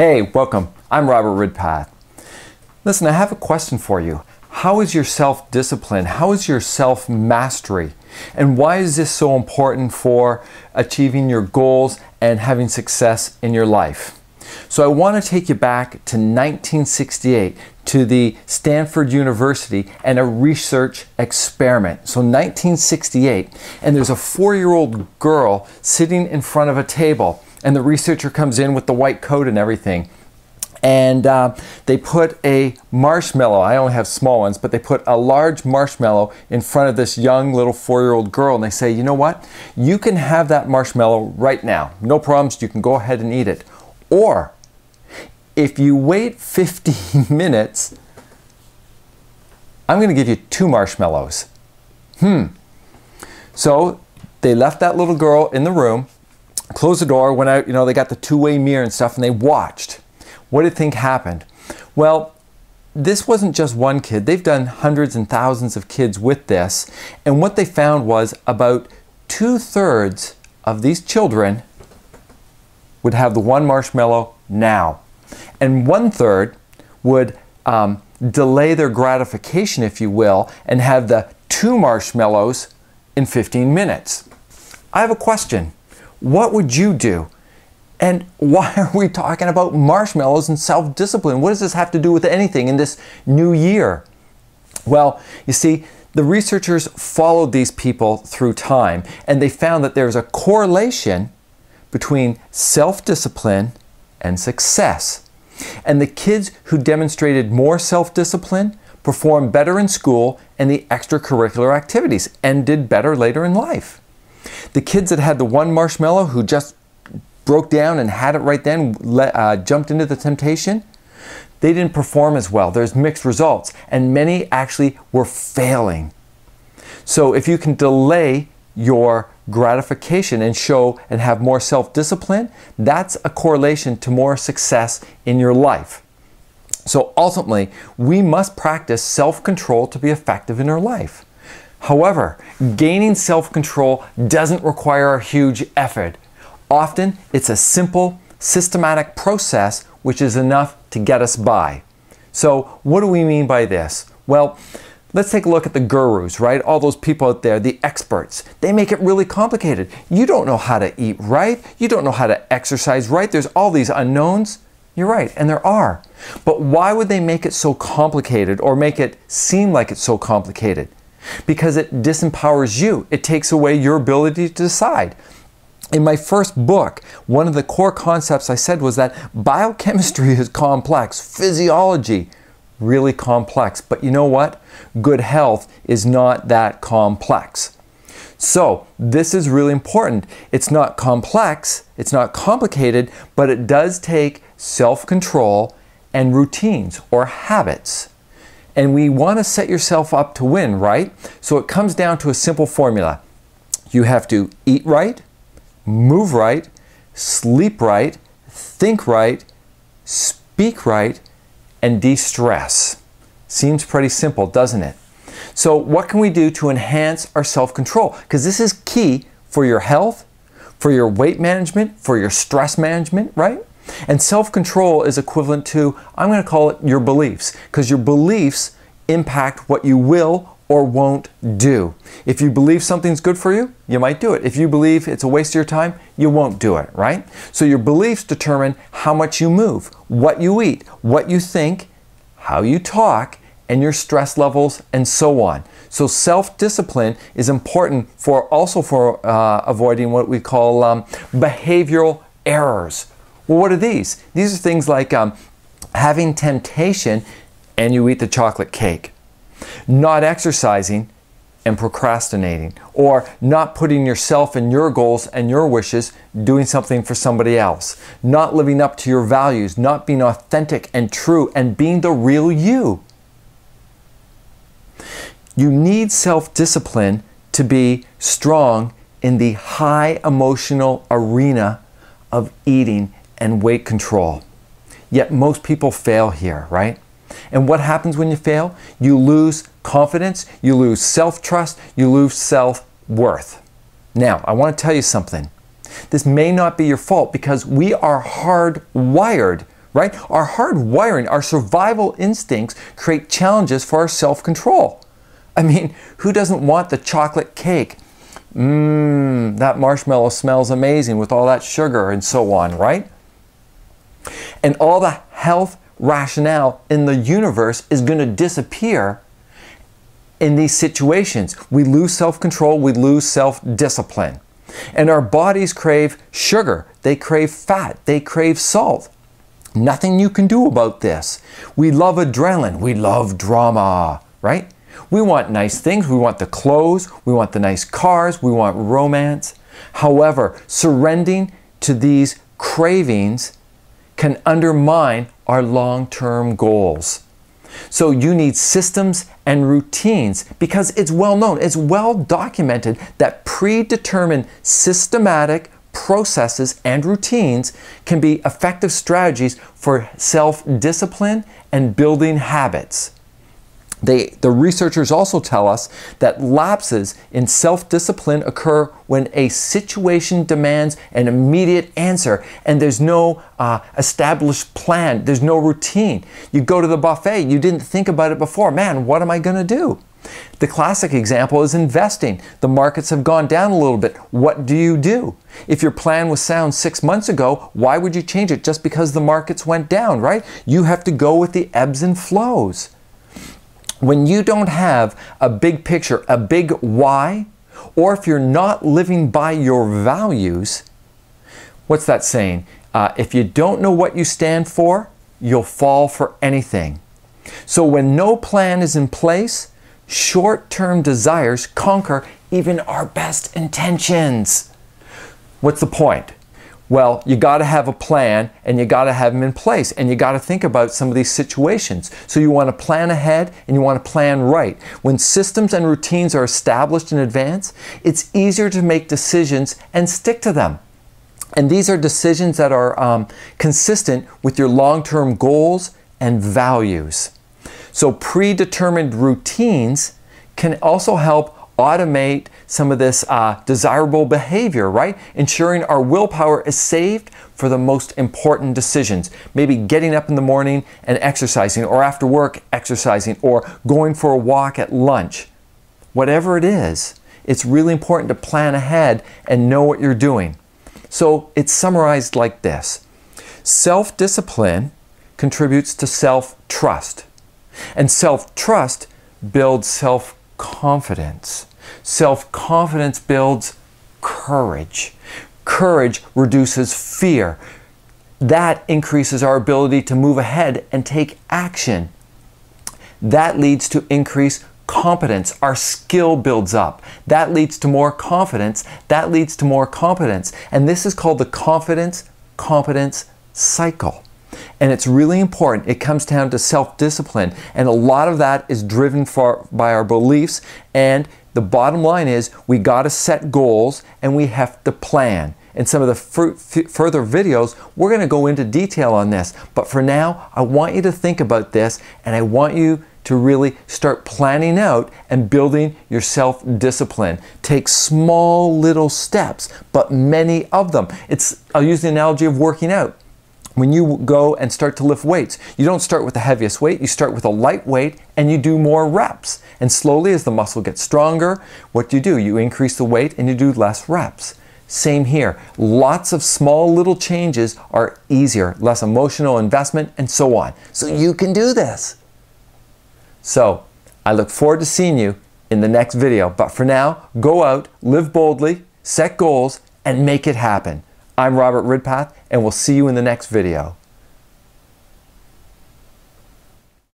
Hey, welcome. I'm Robert Ridpath. Listen, I have a question for you. How is your self-discipline? How is your self-mastery? And why is this so important for achieving your goals and having success in your life? So I want to take you back to 1968 to the Stanford University and a research experiment. So 1968, and there's a 4-year-old girl sitting in front of a table, and the researcher comes in with the white coat and everything. And they put a marshmallow, I only have small ones, but they put a large marshmallow in front of this young little 4-year-old girl, and they say, you know what? You can have that marshmallow right now. No problems, you can go ahead and eat it. Or, if you wait 15 minutes, I'm going to give you 2 marshmallows. So they left that little girl in the room, closed the door, went out, they got the two-way mirror and stuff, and they watched. What do you think happened? Well, this wasn't just one kid. They've done hundreds and thousands of kids with this, and what they found was about 2/3 of these children would have the 1 marshmallow now. And 1/3 would delay their gratification, if you will, and have the 2 marshmallows in 15 minutes. I have a question. What would you do? And why are we talking about marshmallows and self-discipline? What does this have to do with anything in this new year? Well, you see, the researchers followed these people through time, and they found that there's a correlation between self-discipline and success. And the kids who demonstrated more self-discipline performed better in school and the extracurricular activities and did better later in life. The kids that had the 1 marshmallow who just broke down and had it right then, jumped into the temptation, they didn't perform as well. There's mixed results, and many actually were failing. So if you can delay your gratification and show and have more self-discipline, that's a correlation to more success in your life. So ultimately, we must practice self-control to be effective in our life. However, gaining self-control doesn't require a huge effort. Often, it's a simple, systematic process which is enough to get us by. So what do we mean by this? Well, let's take a look at the gurus, right? All those people out there, the experts. They make it really complicated. You don't know how to eat right. You don't know how to exercise right. There's all these unknowns. You're right, and there are. But why would they make it so complicated or make it seem like it's so complicated? Because it disempowers you. It takes away your ability to decide. In my first book, one of the core concepts I said was that biochemistry is complex, physiology really complex, but you know what? Good health is not that complex. So this is really important. It's not complex, it's not complicated, but it does take self-control and routines or habits. And we want to set yourself up to win, right? So it comes down to a simple formula. You have to eat right, move right, sleep right, think right, speak right, and de-stress. Seems pretty simple, doesn't it? So what can we do to enhance our self-control? Because this is key for your health, for your weight management, for your stress management, right? And self-control is equivalent to, I'm going to call it your beliefs, because your beliefs impact what you will or won't do. If you believe something's good for you, you might do it. If you believe it's a waste of your time, you won't do it, right? So your beliefs determine how much you move, what you eat, what you think, how you talk, and your stress levels, and so on. So self-discipline is important also for avoiding what we call behavioral errors. Well, what are these? These are things like having temptation and you eat the chocolate cake, not exercising and procrastinating, or not putting yourself and your goals and your wishes, doing something for somebody else, not living up to your values, not being authentic and true and being the real you. You need self-discipline to be strong in the high emotional arena of eating and weight control. Yet most people fail here, right? And what happens when you fail? You lose confidence, you lose self-trust, you lose self-worth. Now, I want to tell you something. This may not be your fault because we are hardwired right? Our hard wiring, our survival instincts create challenges for our self-control. I mean, who doesn't want the chocolate cake? That marshmallow smells amazing with all that sugar and so on, right? And all the health rationale in the universe is going to disappear in these situations. We lose self-control, we lose self-discipline. And our bodies crave sugar, they crave fat, they crave salt. Nothing you can do about this. We love adrenaline, we love drama, right? We want nice things, we want the clothes, we want the nice cars, we want romance. However, surrendering to these cravings can undermine our long-term goals. So you need systems and routines because it's well known, it's well documented that predetermined systematic processes and routines can be effective strategies for self-discipline and building habits. The researchers also tell us that lapses in self-discipline occur when a situation demands an immediate answer and there's no established plan, there's no routine. You go to the buffet, you didn't think about it before. Man, what am I going to do? The classic example is investing. The markets have gone down a little bit. What do you do? If your plan was sound 6 months ago, why would you change it just because the markets went down, right? You have to go with the ebbs and flows. When you don't have a big picture, a big why, or if you're not living by your values, what's that saying? If you don't know what you stand for, you'll fall for anything. So when no plan is in place, short-term desires conquer even our best intentions. What's the point? Well, you got to have a plan and you got to have them in place and you got to think about some of these situations. So you want to plan ahead and you want to plan right. When systems and routines are established in advance, it's easier to make decisions and stick to them. And these are decisions that are consistent with your long-term goals and values. So predetermined routines can also help automate some of this desirable behavior, right? Ensuring our willpower is saved for the most important decisions. Maybe getting up in the morning and exercising, or after work exercising, or going for a walk at lunch. Whatever it is, it's really important to plan ahead and know what you're doing. So it's summarized like this. Self-discipline contributes to self-trust. And self-trust builds self-confidence. Self-confidence builds courage. Courage reduces fear. That increases our ability to move ahead and take action. That leads to increased competence. Our skill builds up. That leads to more confidence. That leads to more competence. And this is called the confidence-competence cycle. And it's really important. It comes down to self-discipline. And a lot of that is driven by our beliefs. And the bottom line is we got to set goals and we have to plan. In some of the further videos, we're going to go into detail on this. But for now, I want you to think about this and I want you to really start planning out and building your self-discipline. Take small little steps, but many of them. I'll use the analogy of working out. When you go and start to lift weights, you don't start with the heaviest weight, you start with a light weight and you do more reps. And slowly as the muscle gets stronger, what do? You increase the weight and you do less reps. Same here. Lots of small little changes are easier, less emotional investment and so on. So you can do this. So I look forward to seeing you in the next video. But for now, go out, live boldly, set goals, and make it happen. I'm Robert Ridpath, and we'll see you in the next video.